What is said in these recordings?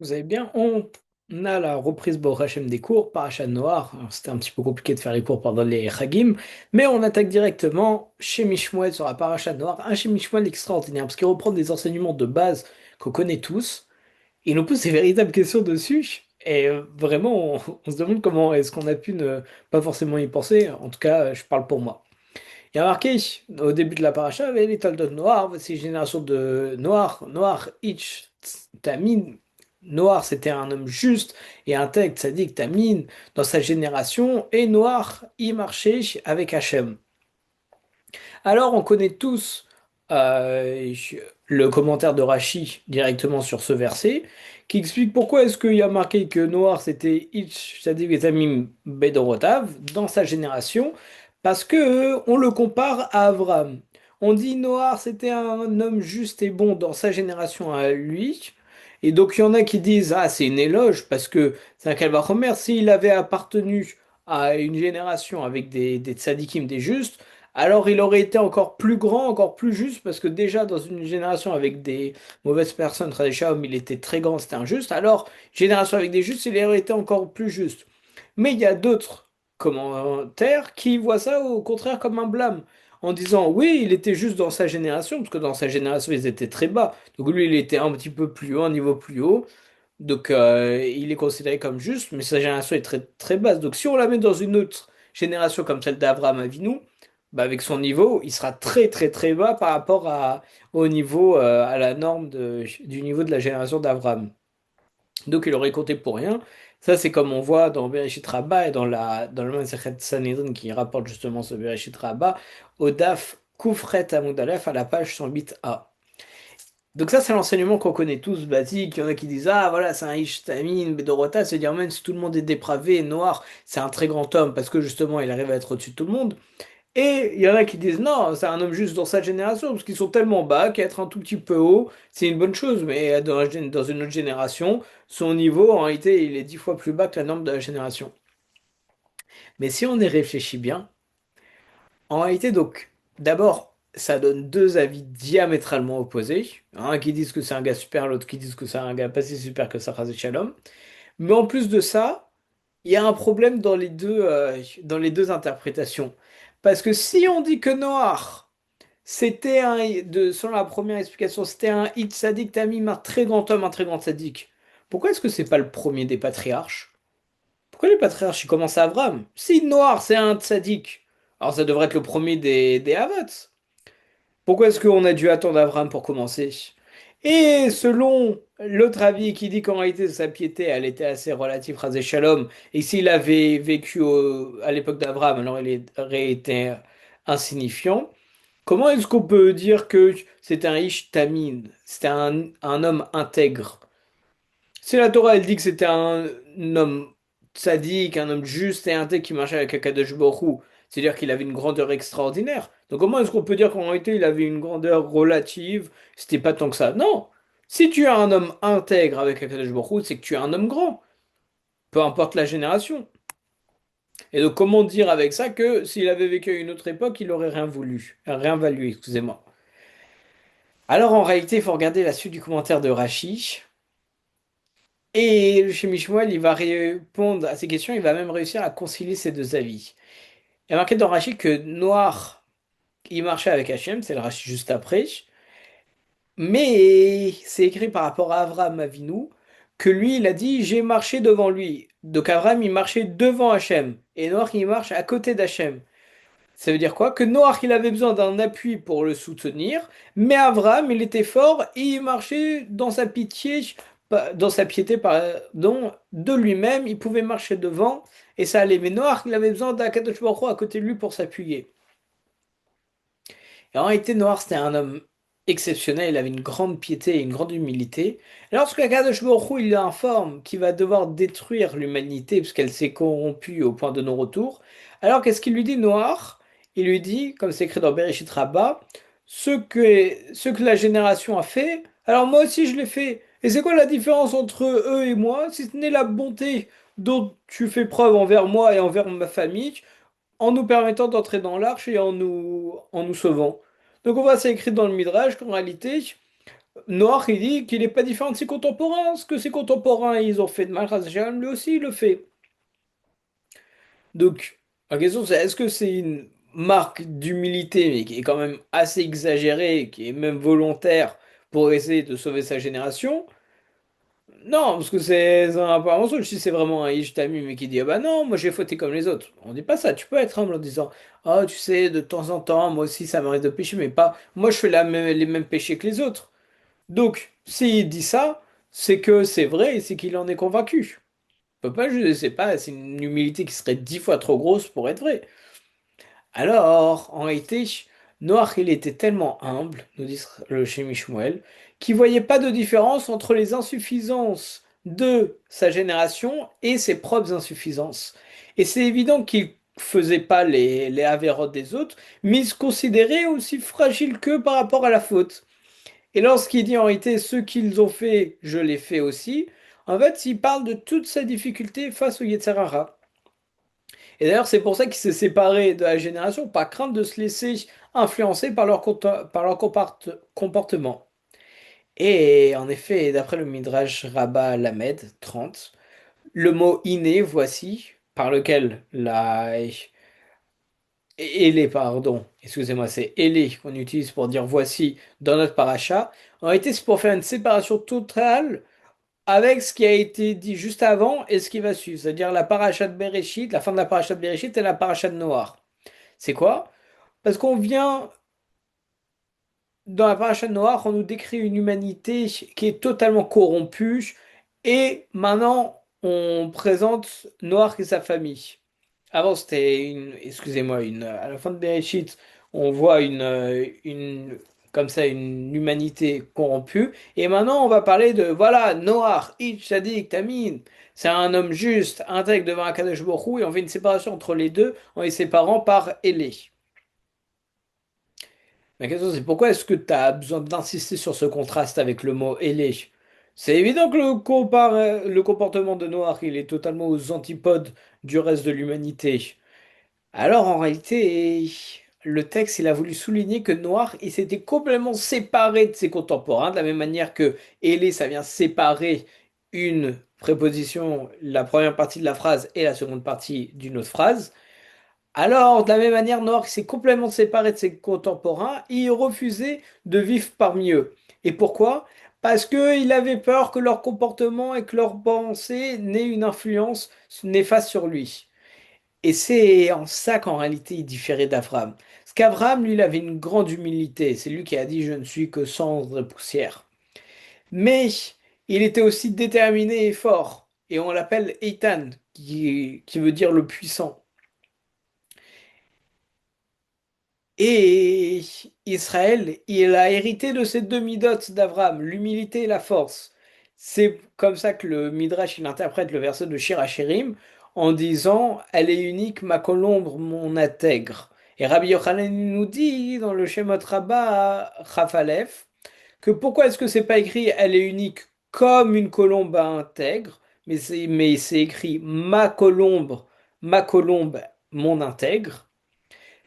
Vous avez bien, on a la reprise Baruch Hashem des cours, Parashat Noir. Alors, c'était un petit peu compliqué de faire les cours pendant les Chagim, mais on attaque directement chez Mishmuel sur la Parashat Noir, un chez Mishmuel extraordinaire, parce qu'il reprend des enseignements de base qu'on connaît tous, et il nous pose des véritables questions dessus, et vraiment, on se demande comment est-ce qu'on a pu ne pas forcément y penser, en tout cas, je parle pour moi. Il y a marqué au début de la paracha, les Toldot Noir, voici une génération de Noir, Noir, Itch, Tamine. Noir, c'était un homme juste et intègre, tzaddik, Tamine, dans sa génération, et Noir, il marchait avec Hachem. Alors, on connaît tous euh, le commentaire de Rashi directement sur ce verset, qui explique pourquoi est-ce qu'il y a marqué que Noir, c'était Itch, tzaddik et Tamim Bedorotav, dans sa génération, parce que on le compare à Avram. On dit Noir, c'était un homme juste et bon dans sa génération à lui. Et donc il y en a qui disent, ah, c'est une éloge, parce que c'est un Kalvachomer, s'il avait appartenu à une génération avec des tzadikim, des justes, alors il aurait été encore plus grand, encore plus juste, parce que déjà dans une génération avec des mauvaises personnes, Radéchaum, il était très grand, c'était injuste. Alors, génération avec des justes, il aurait été encore plus juste. Mais il y a d'autres commentaires qui voient ça au contraire comme un blâme, en disant oui, il était juste dans sa génération, parce que dans sa génération, ils étaient très bas. Donc lui, il était un petit peu plus haut, un niveau plus haut. Donc il est considéré comme juste, mais sa génération est très, très basse. Donc si on la met dans une autre génération comme celle d'Abraham Avinu, bah, avec son niveau, il sera très, très, très bas par rapport au niveau, à la norme du niveau de la génération d'Abraham. Donc il aurait compté pour rien. Ça, c'est comme on voit dans Bereshit Rabbah et dans le Masechet Sanhedrin qui rapporte justement ce Bereshit Rabbah, au Daf Koufret Amud Aleph à la page 108a. Donc ça, c'est l'enseignement qu'on connaît tous, basique. Il y en a qui disent, ah voilà, c'est un Ishtamin, Bedorota, c'est-à-dire même si tout le monde est dépravé, noir, c'est un très grand homme parce que justement, il arrive à être au-dessus de tout le monde. Et il y en a qui disent non, c'est un homme juste dans sa génération, parce qu'ils sont tellement bas qu'être un tout petit peu haut, c'est une bonne chose. Mais dans une autre génération, son niveau, en réalité, il est 10 fois plus bas que la norme de la génération. Mais si on y réfléchit bien, en réalité, donc, d'abord, ça donne deux avis diamétralement opposés. Un qui disent que c'est un gars super, l'autre qui disent que c'est un gars pas si super que ça, Chazé Shalom. Mais en plus de ça, il y a un problème dans les deux interprétations. Parce que si on dit que Noir, selon la première explication, c'était un Hit Sadiq Tamim, un très grand homme, un très grand sadique. Pourquoi est-ce que c'est pas le premier des patriarches? Pourquoi les patriarches ils commencent à Abraham? Si Noir c'est un sadique, alors ça devrait être le premier des Havats. Pourquoi est-ce qu'on a dû attendre Abraham pour commencer? Et selon l'autre avis qui dit qu'en réalité sa piété elle était assez relative, rasé Shalom, et s'il avait vécu à l'époque d'Abraham, alors il aurait été insignifiant. Comment est-ce qu'on peut dire que c'est un Ish Tamin? C'était un homme intègre. Si la Torah elle dit que c'était un homme sadique, un homme juste et intègre qui marchait avec Akadosh Baruch Hu, c'est-à-dire qu'il avait une grandeur extraordinaire. Donc comment est-ce qu'on peut dire qu'en réalité il avait une grandeur relative, c'était pas tant que ça? Non! Si tu es un homme intègre avec Akadosh Baruch Hu, c'est que tu es un homme grand, peu importe la génération. Et donc comment dire avec ça que s'il avait vécu à une autre époque, il aurait rien voulu, rien valu, excusez-moi. Alors en réalité, il faut regarder la suite du commentaire de Rashi. Et le Shemi Shmuel, il va répondre à ces questions, il va même réussir à concilier ces deux avis. Il y a marqué dans Rashi que Noir, il marchait avec Hachem, c'est le Rashi juste après, mais c'est écrit par rapport à Avraham Avinu, que lui, il a dit, j'ai marché devant lui. Donc Avraham, il marchait devant Hachem, et Noir, il marche à côté d'Hachem. Ça veut dire quoi? Que Noach, il avait besoin d'un appui pour le soutenir, mais Abraham, il était fort et il marchait dans sa pitié, dans sa piété, pardon, de lui-même, il pouvait marcher devant et ça allait. Mais Noach, il avait besoin d'Akadosh Baruch Hu à côté de lui pour s'appuyer. Et en réalité, Noach, c'était un homme exceptionnel, il avait une grande piété et une grande humilité. Et lorsque Akadosh Baruch Hu, il informe qu'il va devoir détruire l'humanité parce qu'elle s'est corrompue au point de non-retour, alors qu'est-ce qu'il lui dit, Noach? Il lui dit, comme c'est écrit dans Bereshit Rabbah, ce que la génération a fait, alors moi aussi je l'ai fait. Et c'est quoi la différence entre eux et moi, si ce n'est la bonté dont tu fais preuve envers moi et envers ma famille, en nous permettant d'entrer dans l'arche et en nous sauvant. Donc on voit ça écrit dans le Midrash qu'en réalité, Noir, il dit qu'il n'est pas différent de ses contemporains. Ce que ses contemporains, ils ont fait de mal, Razal, lui aussi, il le fait. Donc, la question, c'est est-ce que c'est une marque d'humilité, mais qui est quand même assez exagérée, qui est même volontaire pour essayer de sauver sa génération? Non, parce que c'est un peu un mensonge. Si c'est vraiment un Ishtami, mais qui dit, ah bah non, moi j'ai fauté comme les autres. On dit pas ça. Tu peux être humble en disant, oh, tu sais, de temps en temps, moi aussi, ça m'arrive de pécher, mais pas, moi je fais les mêmes péchés que les autres. Donc, s'il dit ça, c'est que c'est vrai et c'est qu'il en est convaincu. On peut pas, je sais pas, c'est une humilité qui serait 10 fois trop grosse pour être vrai. Alors, en réalité, Noach, il était tellement humble, nous dit le Shem Shmuel, qu'il voyait pas de différence entre les insuffisances de sa génération et ses propres insuffisances. Et c'est évident qu'il faisait pas les avérotes des autres, mais il se considérait aussi fragile qu'eux par rapport à la faute. Et lorsqu'il dit en réalité ce qu'ils ont fait, je l'ai fait aussi, en fait, il parle de toute sa difficulté face au Yetzer Hara. Et d'ailleurs, c'est pour ça qu'il s'est séparé de la génération, par crainte de se laisser influencer par par leur comportement. Et en effet, d'après le Midrash Rabbah Lamed 30, le mot inné, voici, par lequel la Élé, pardon, excusez-moi, c'est Élé qu'on utilise pour dire voici dans notre paracha. En réalité, c'est pour faire une séparation totale avec ce qui a été dit juste avant et ce qui va suivre, c'est-à-dire la paracha de Bereshit, la fin de la paracha de Bereshit et la paracha de Noach. C'est quoi? Parce qu'on vient, dans la paracha de Noach, on nous décrit une humanité qui est totalement corrompue et maintenant on présente Noach et sa famille. Avant c'était une, excusez-moi, à la fin de Bereshit, on voit comme ça, une humanité corrompue. Et maintenant on va parler de, voilà, Noach, Ish, Tzadik, Tamin. C'est un homme juste, intègre devant Akadosh Baruch Hu, et on fait une séparation entre les deux en les séparant par Élé. La question c'est pourquoi est-ce que tu as besoin d'insister sur ce contraste avec le mot ailé? C'est évident que le comportement de Noir, il est totalement aux antipodes du reste de l'humanité. Alors en réalité, le texte, il a voulu souligner que Noir, il s'était complètement séparé de ses contemporains, de la même manière que ailé, ça vient séparer une préposition, la première partie de la phrase et la seconde partie d'une autre phrase. Alors, de la même manière, Noir s'est complètement séparé de ses contemporains et il refusait de vivre parmi eux. Et pourquoi? Parce qu'il avait peur que leur comportement et que leurs pensées n'aient une influence néfaste sur lui. Et c'est en ça qu'en réalité il différait d'Abraham. Parce qu'Abraham, lui, il avait une grande humilité. C'est lui qui a dit, je ne suis que cendre et poussière. Mais il était aussi déterminé et fort. Et on l'appelle Eitan, qui veut dire le puissant. Et Israël, il a hérité de ces deux midotes d'Abraham, l'humilité et la force. C'est comme ça que le Midrash il interprète le verset de Shir HaShirim en disant elle est unique, ma colombe, mon intègre. Et Rabbi Yochanan nous dit dans le Shemot Rabbah Chafalef que pourquoi est-ce que c'est pas écrit elle est unique comme une colombe intègre, mais c'est écrit ma colombe, mon intègre.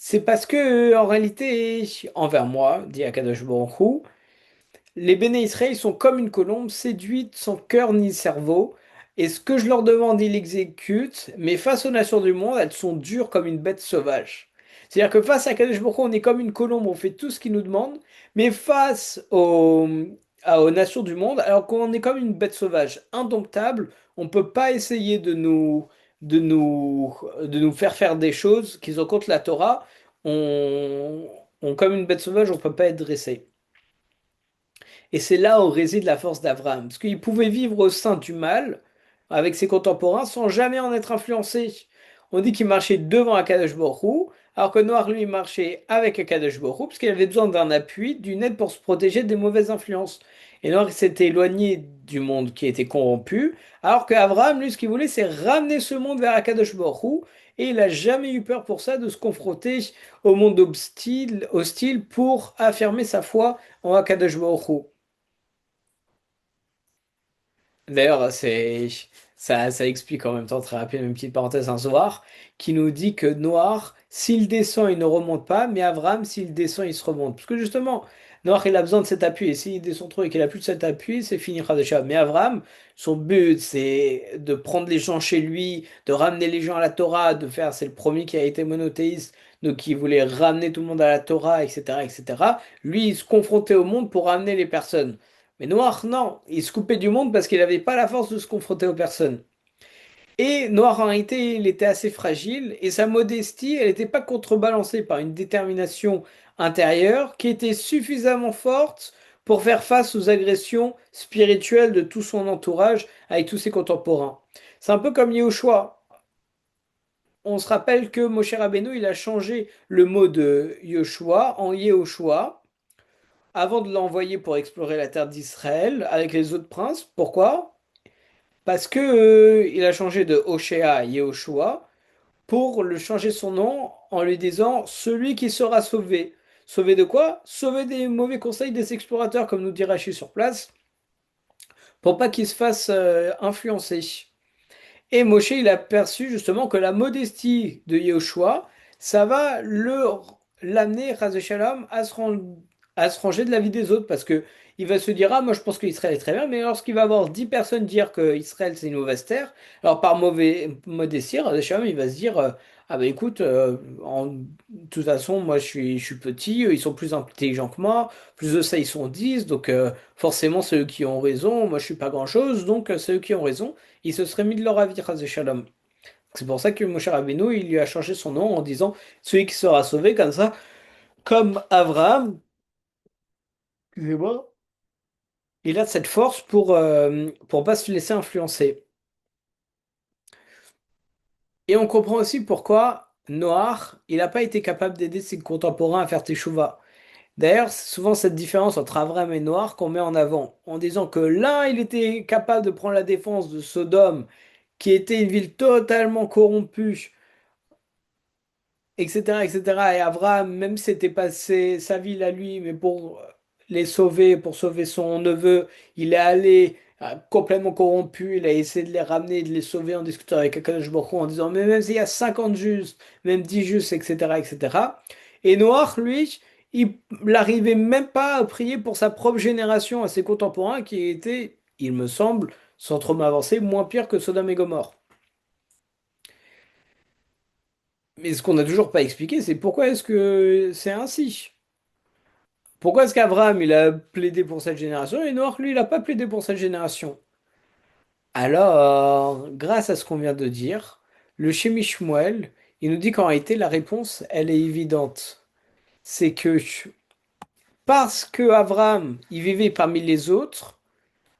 C'est parce que, en réalité, envers moi, dit Akadosh Baruch Hu, les béné Israël sont comme une colombe séduite sans cœur ni cerveau, et ce que je leur demande, ils l'exécutent, mais face aux nations du monde, elles sont dures comme une bête sauvage. C'est-à-dire que face à Akadosh Baruch Hu, on est comme une colombe, on fait tout ce qu'il nous demande, mais aux nations du monde, alors qu'on est comme une bête sauvage, indomptable, on ne peut pas essayer de nous faire des choses qui sont contre la Torah. Comme une bête sauvage, on ne peut pas être dressé. Et c'est là où réside la force d'Abraham. Parce qu'il pouvait vivre au sein du mal avec ses contemporains sans jamais en être influencé. On dit qu'il marchait devant Akadosh Baruch Hu, alors que Noir, lui, marchait avec Akadosh Baruch Hu, parce qu'il avait besoin d'un appui, d'une aide pour se protéger des mauvaises influences. Et Noir s'était éloigné du monde qui était corrompu, alors qu'Abraham, lui, ce qu'il voulait, c'est ramener ce monde vers Akadosh Baruch Hu, et il n'a jamais eu peur pour ça de se confronter au monde hostile pour affirmer sa foi en Akadosh Baruch Hu. D'ailleurs, ça explique en même temps très rapidement une petite parenthèse un Zohar qui nous dit que Noir, s'il descend, il ne remonte pas, mais Avram, s'il descend, il se remonte. Parce que justement, Noach, il a besoin de cet appui. Et s'il descend trop et qu'il a plus de cet appui, c'est fini Khadija. Mais Abraham, son but, c'est de prendre les gens chez lui, de ramener les gens à la Torah, de faire, c'est le premier qui a été monothéiste, donc qui voulait ramener tout le monde à la Torah, etc., etc. Lui, il se confrontait au monde pour ramener les personnes. Mais Noach, non, il se coupait du monde parce qu'il n'avait pas la force de se confronter aux personnes. Et Noir, en réalité, il était assez fragile et sa modestie, elle n'était pas contrebalancée par une détermination intérieure qui était suffisamment forte pour faire face aux agressions spirituelles de tout son entourage avec tous ses contemporains. C'est un peu comme Yahushua. On se rappelle que Moshe Rabbeinu, il a changé le mot de Yoshua en Yehoshua avant de l'envoyer pour explorer la terre d'Israël avec les autres princes. Pourquoi? Parce que, il a changé de Hoshea à Yehoshua pour le changer son nom en lui disant celui qui sera sauvé. Sauvé de quoi? Sauvé des mauvais conseils des explorateurs, comme nous dit Rachid sur place, pour pas qu'il se fasse influencer. Et Moshe, il a perçu justement que la modestie de Yahushua, ça va l'amener, Ras Shalom, à se ranger de la vie des autres, parce que il va se dire, ah, moi je pense qu'Israël est très bien, mais lorsqu'il va avoir 10 personnes dire que Israël c'est une mauvaise terre, alors par mauvais modestie, Ras Shalom, il va se dire, ah bah écoute, de toute façon, moi je suis petit, eux, ils sont plus intelligents que moi, plus de ça, ils sont 10, donc forcément c'est eux qui ont raison, moi je suis pas grand-chose, donc c'est eux qui ont raison il se serait mis de leur avis, Chas Shalom. C'est pour ça que Moshe Rabbeinu, il lui a changé son nom en disant celui qui sera sauvé comme ça, comme Abraham, excusez-moi, il a cette force pour pas se laisser influencer. Et on comprend aussi pourquoi Noach, il n'a pas été capable d'aider ses contemporains à faire teshuva. D'ailleurs, c'est souvent cette différence entre Abraham et Noach qu'on met en avant, en disant que l'un, il était capable de prendre la défense de Sodome, qui était une ville totalement corrompue, etc., etc. Et Abraham, même si c'était passé sa vie à lui, mais pour les sauver, pour sauver son neveu, il est allé complètement corrompu, il a essayé de les ramener, de les sauver en discutant avec Akadosh Baruch Hu, en disant, mais même s'il y a 50 justes, même 10 justes, etc., etc. Et Noach, lui, il n'arrivait même pas à prier pour sa propre génération, à ses contemporains, qui étaient, il me semble, sans trop m'avancer, moins pire que Sodome et Gomorrhe. Mais ce qu'on n'a toujours pas expliqué, c'est pourquoi est-ce que c'est ainsi? Pourquoi est-ce qu'Abraham, il a plaidé pour cette génération et Noach, lui, il n'a pas plaidé pour cette génération? Alors, grâce à ce qu'on vient de dire, le Shemi Shmuel, il nous dit qu'en réalité, la réponse, elle est évidente. C'est que parce que Abraham, il vivait parmi les autres,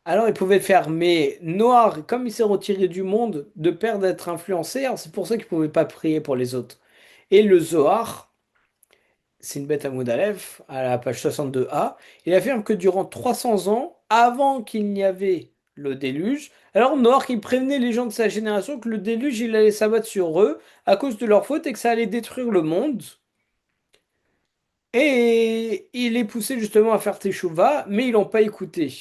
alors il pouvait le faire. Mais Noach, comme il s'est retiré du monde, de peur d'être influencé, alors c'est pour ça qu'il ne pouvait pas prier pour les autres. Et le Zohar, c'est une bête à Moud Aleph, à la page 62a, il affirme que durant 300 ans, avant qu'il n'y avait le déluge, alors Noach il prévenait les gens de sa génération que le déluge il allait s'abattre sur eux à cause de leur faute et que ça allait détruire le monde. Et il les poussait justement à faire teshuva, mais ils l'ont pas écouté.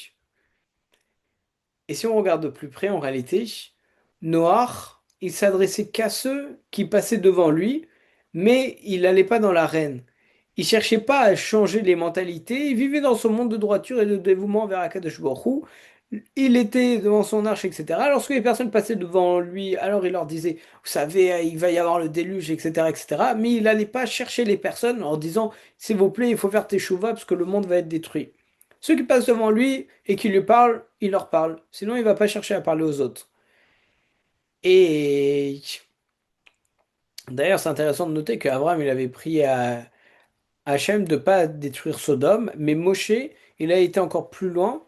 Et si on regarde de plus près, en réalité, Noach, il s'adressait qu'à ceux qui passaient devant lui, mais il n'allait pas dans l'arène. Il cherchait pas à changer les mentalités, il vivait dans son monde de droiture et de dévouement vers Akadosh Baruch Hu. Il était devant son arche, etc. Lorsque les personnes passaient devant lui, alors il leur disait, vous savez, il va y avoir le déluge, etc., etc. Mais il n'allait pas chercher les personnes en disant, s'il vous plaît, il faut faire teshuva parce que le monde va être détruit. Ceux qui passent devant lui et qui lui parlent, il leur parle. Sinon, il va pas chercher à parler aux autres. Et d'ailleurs, c'est intéressant de noter qu'Abraham, il avait prié à Hachem de pas détruire Sodome, mais Moshe, il a été encore plus loin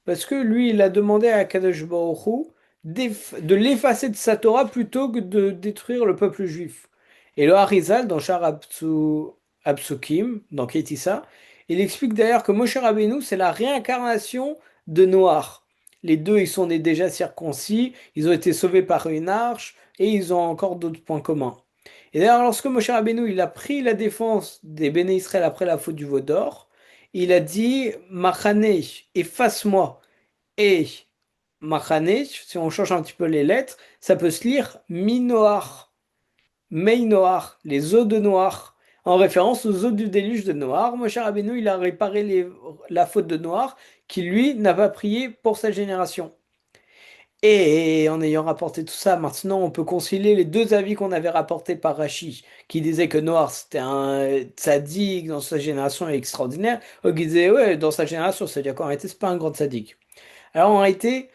parce que lui, il a demandé à Kadosh Baruch Hu de l'effacer de sa Torah plutôt que de détruire le peuple juif. Et le Harizal, dans Shar Absukim, dans Kétissa, il explique d'ailleurs que Moshe Rabbeinu, c'est la réincarnation de Noach. Les deux, ils sont déjà circoncis, ils ont été sauvés par une arche et ils ont encore d'autres points communs. Et d'ailleurs, lorsque Moshe Rabbeinu il a pris la défense des Béné Israël après la faute du veau d'or, il a dit Machane, efface-moi. Et Machane, si on change un petit peu les lettres, ça peut se lire Minoar, Meinoar, les eaux de Noir. en référence aux eaux du déluge de Noir. Moshe Rabbeinu, il a réparé la faute de Noir, qui lui n'a pas prié pour sa génération. Et en ayant rapporté tout ça, maintenant on peut concilier les deux avis qu'on avait rapportés par Rashi, qui disait que Noir c'était un tzaddik dans sa génération extraordinaire, ou qui disait ouais, dans sa génération, c'est-à-dire qu'en réalité c'est pas un grand tzaddik. Alors en réalité,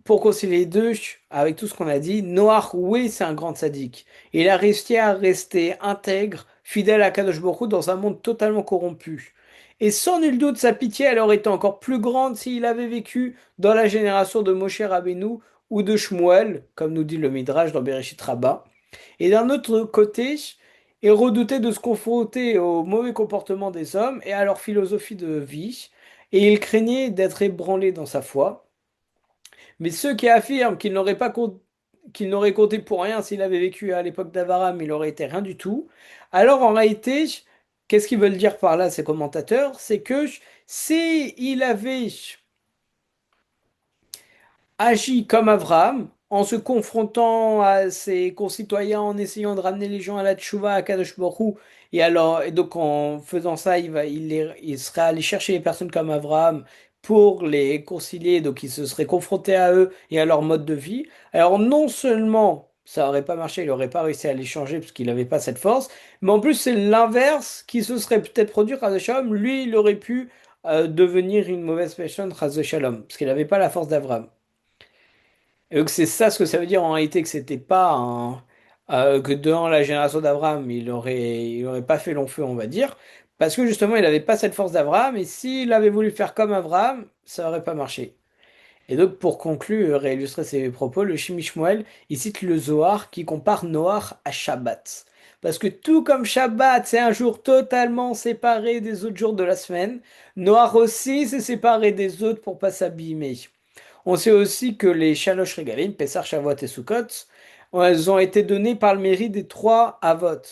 pour concilier les deux, avec tout ce qu'on a dit, Noach, oui, c'est un grand sadique. Il a réussi à rester intègre, fidèle à Kadosh Baruch Hu dans un monde totalement corrompu. Et sans nul doute, sa pitié, elle aurait été encore plus grande s'il avait vécu dans la génération de Moshe Rabbeinu ou de Shmuel, comme nous dit le Midrash dans Bereshit Rabbah. Et d'un autre côté, il redoutait de se confronter au mauvais comportement des hommes et à leur philosophie de vie, et il craignait d'être ébranlé dans sa foi. Mais ceux qui affirment qu'il n'aurait compté pour rien s'il avait vécu à l'époque d'Avaram, il aurait été rien du tout. Alors en réalité, qu'est-ce qu'ils veulent dire par là, ces commentateurs? C'est que s'il avait agit comme Abraham, en se confrontant à ses concitoyens, en essayant de ramener les gens à la tchouva, à Kadosh Baruch Hu. Et donc en faisant ça, il serait allé chercher les personnes comme Abraham pour les concilier, donc il se serait confronté à eux et à leur mode de vie. Alors non seulement ça aurait pas marché, il n'aurait pas réussi à les changer parce qu'il n'avait pas cette force, mais en plus c'est l'inverse qui se serait peut-être produit, Chas Shalom. Lui, il aurait pu devenir une mauvaise personne, Chas Shalom, parce qu'il n'avait pas la force d'Abraham. Et donc c'est ça ce que ça veut dire en réalité que c'était pas que dans la génération d'Abraham il aurait pas fait long feu on va dire parce que justement il n'avait pas cette force d'Abraham et s'il avait voulu faire comme Abraham ça aurait pas marché. Et donc pour conclure et illustrer ses propos le Shimi Shmuel il cite le Zohar qui compare Noach à Shabbat. Parce que tout comme Shabbat, c'est un jour totalement séparé des autres jours de la semaine, Noach aussi s'est séparé des autres pour pas s'abîmer. On sait aussi que les Shalosh Regalim, Pessah, Shavuot et Sukkot, elles ont été données par le mérite des trois Avot.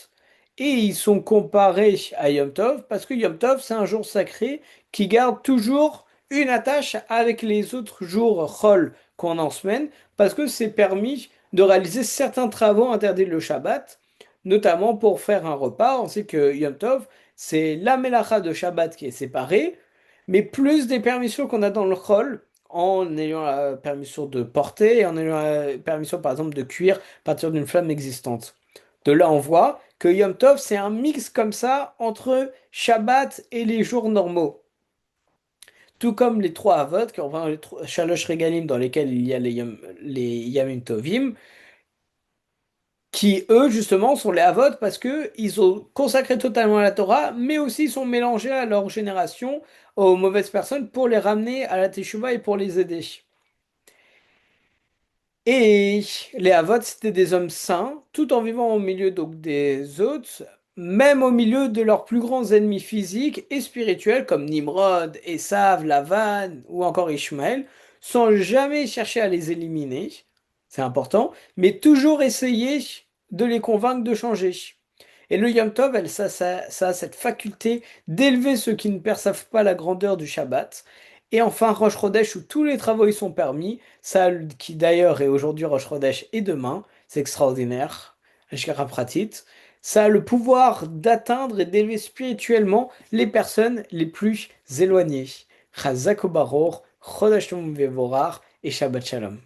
Et ils sont comparés à Yom Tov parce que Yom Tov, c'est un jour sacré qui garde toujours une attache avec les autres jours Chol qu'on a en semaine parce que c'est permis de réaliser certains travaux interdits le Shabbat, notamment pour faire un repas. On sait que Yom Tov, c'est la Melacha de Shabbat qui est séparée, mais plus des permissions qu'on a dans le Chol en ayant la permission de porter et en ayant la permission par exemple de cuire à partir d'une flamme existante. De là, on voit que Yom Tov, c'est un mix comme ça entre Shabbat et les jours normaux. Tout comme les trois Avot, qui ont vraiment les Shalosh Regalim dans lesquels il y a les Yamim Tovim, qui eux justement sont les Avot parce que ils ont consacré totalement à la Torah, mais aussi ils sont mélangés à leur génération, aux mauvaises personnes, pour les ramener à la Teshuvah et pour les aider. Et les Havot, c'était des hommes saints, tout en vivant au milieu donc des autres, même au milieu de leurs plus grands ennemis physiques et spirituels comme Nimrod, Esav, Lavan ou encore Ishmaël, sans jamais chercher à les éliminer, c'est important, mais toujours essayer de les convaincre de changer. Et le Yom Tov, ça a cette faculté d'élever ceux qui ne perçoivent pas la grandeur du Shabbat. Et enfin, Rosh Chodesh, où tous les travaux y sont permis, ça qui d'ailleurs est aujourd'hui Rosh Chodesh et demain, c'est extraordinaire, Ashkara Pratit, ça a le pouvoir d'atteindre et d'élever spirituellement les personnes les plus éloignées. Chazak Obaror, Chodesh Tov Mevorar et Shabbat Shalom.